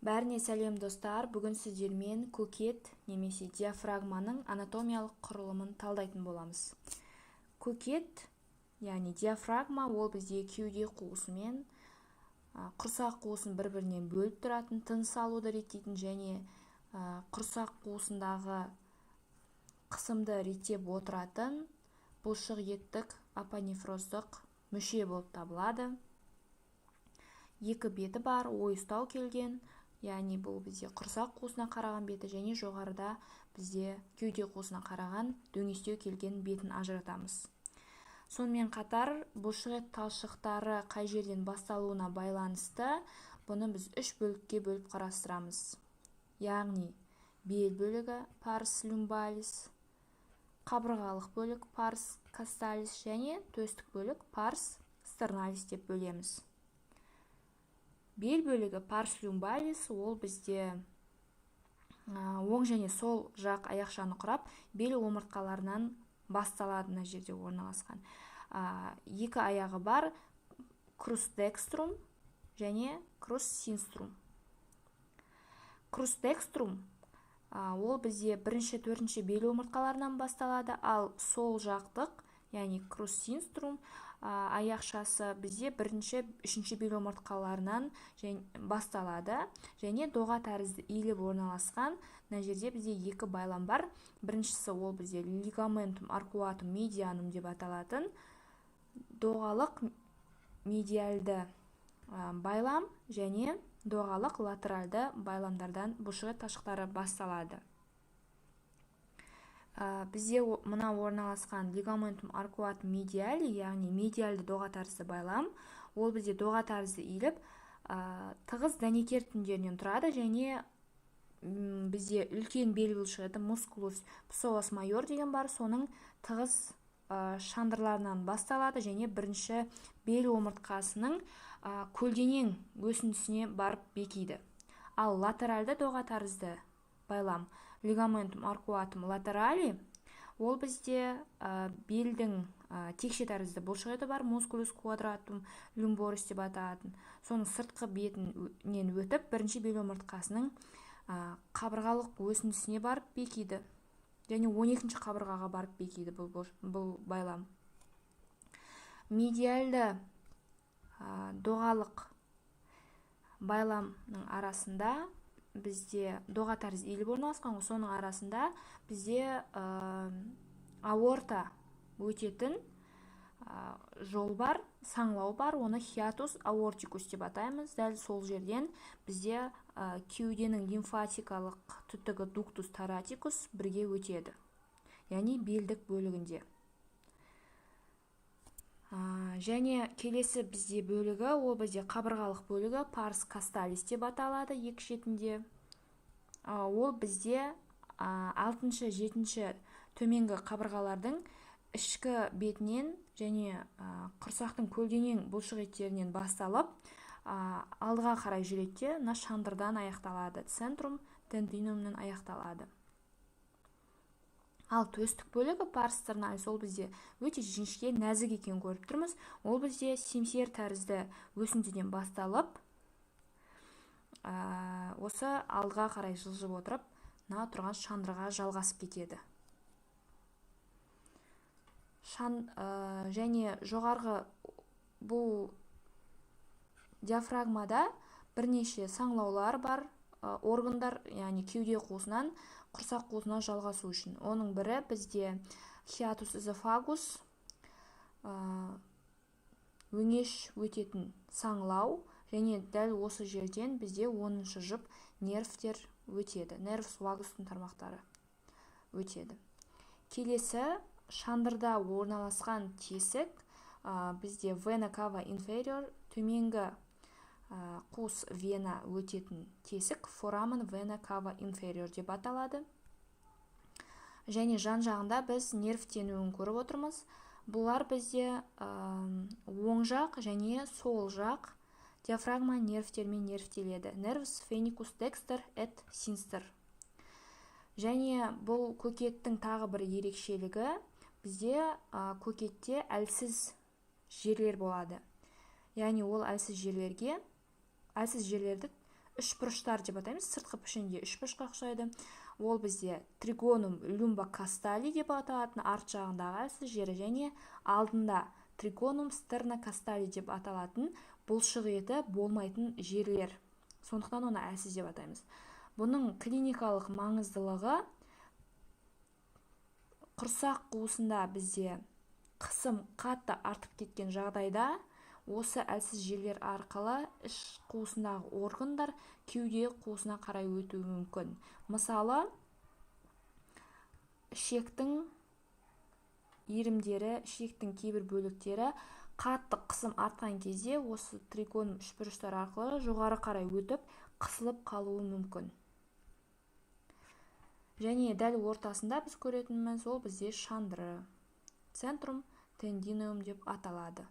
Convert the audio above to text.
Бәріне сәлем достар, бүгін сіздермен көкет немесе диафрагманың анатомиялық құрылымын талдайтын боламыз. Көкет, яғни диафрагма, ол бізде кеуде қуысы мен құрсақ қуысын бір-бірінен бөліп тұратын, тыныс алуды реттейтін және құрсақ қуысындағы қысымды реттеп отыратын бұлшық еттік апонефроздық мүше болып табылады. Екі беті бар, ойыстау келген, яғни бұл бізде құрсақ қуысына қараған беті және жоғарыда бізде кеуде қуысына қараған дөңестеу келген бетін ажыратамыз. Сонымен қатар бұлшық ет талшықтары қай жерден басталуына байланысты бұны біз үш бөлікке бөліп қарастырамыз. Яғни бел бөлігі парс люмбалис, қабырғалық бөлік парс касталис және төстік бөлік парс стерналис деп бөлеміз. Бел бөлігі парс люмбалис ол бізде оң және сол жақ аяқшаны құрап, бел омыртқаларынан басталады, мына жерде орналасқан. Екі аяғы бар крус декструм және крус синструм. Крус декструм ол бізде бірінші, төртінші бел омыртқаларынан басталады, ал сол жақтық, яғни крус синструм аяқшасы бізде бірінші, үшінші бел омыртқаларынан басталады және доға тәрізді иіліп орналасқан. Мына жерде бізде екі байлам бар. Біріншісі ол бізде лигаментум аркуатум медианум деп аталатын доғалық медиалды байлам және доғалық латеральды байламдардан бұлшық ет талшықтары басталады. Бізде мына орналасқан лигаментум аркуатум медиали, яғни медиалды доға тәрізді байлам, ол бізде доға тәрізді иіліп тығыз дәнекер тіндерінен тұрады және бізде үлкен бел бұлшық еті мускулус псоас майор деген бар, соның тығыз шандырларынан басталады және бірінші бел омыртқасының көлденең өсіндісіне барып бекиді. Ал латеральды доға тәрізді байлам лигаментум аркуатум латерали, ол бізде белдің текше тәрізді бұлшық еті бар, мускулус квадратум люмборис деп аталатын. Соның сыртқы бетінен өтіп, бірінші бел омыртқасының қабырғалық өсіндісіне барып бекиді. Және 12-ші қабырғаға барып бекиді бұл байлам. Медиалды доғалық байламның арасында бізде доға тәрізді иіліп орналасқан, соның арасында бізде аорта өтетін жол бар, саңлау бар, оны хиатус аортикус деп атаймыз. Дәл сол жерден бізде кеуденің лимфатикалық түтігі дуктус таратикус бірге өтеді, яғни белдік бөлігінде. Және келесі бізде бөлігі, ол бізде қабырғалық бөлігі парс касталис деп аталады екі шетінде. Ол бізде 6-шы, 7-ші төменгі қабырғалардың ішкі бетінен және құрсақтың көлденең бұлшық еттерінен басталып, алдыға қарай жүреді, мына шандырдан аяқталады, центрум тендинумнан аяқталады. Ал төстік бөлігі парс стерналис, ол бізде өте жіңішке, нәзік екенін көріп тұрмыз. Ол бізде семсер тәрізді өсіндіден басталып, осы алдыға қарай жылжып отырып, мына тұрған шандырға жалғасып кетеді. Және жоғарғы бұл диафрагмада бірнеше саңлаулар бар, органдар, яғни кеуде қуысынан құрсақ қуысына жалғасу үшін. Оның бірі бізде хиатус эзофагус, өңеш өтетін саңлау, және дәл осы жерден бізде 10-шы жұп нервтер өтеді, нервус вагустың тармақтары өтеді. Келесі шандырда орналасқан тесік бізде вена кава инфериор, төменгі қуыс вена өтетін тесік форамен вена кава инфериор деп аталады. Және жан жағында біз нерв тенуін көріп отырмыз. Бұлар бізде оң жақ және сол жақ диафрагма нервтермен нервтеледі. Nervus phenicus dexter et sinster. Және бұл көкеттің тағы бір ерекшелігі, бізде көкетте әлсіз жерлер болады. Яғни ол әлсіз жерлерді үшбұрыштар деп атаймыз. Сыртқы пішінде үшбұрышқа ұқсайды. Ол бізде тригонум люмбокастали деп аталатын арт жағындағы әлсіз жері, және алдында тригонум стернокастали деп аталатын бұлшық еті болмайтын жерлер. Сондықтан оны әлсіз деп атаймыз. Бұның клиникалық маңыздылығы құрсақ қуысында бізде қысым қатты артып кеткен жағдайда осы әлсіз жерлер арқылы іш қуысындағы органдар кеуде қуысына қарай өтуі мүмкін. Мысалы, ішектің иірімдері, ішектің кейбір бөліктері қатты қысым артқан кезде осы тригонум үшбұрыштар арқылы жоғары қарай өтіп, қысылып қалуы мүмкін. Және дәл ортасында біз көретініміз ол бізде шандыры, центрум тендинеум деп аталады.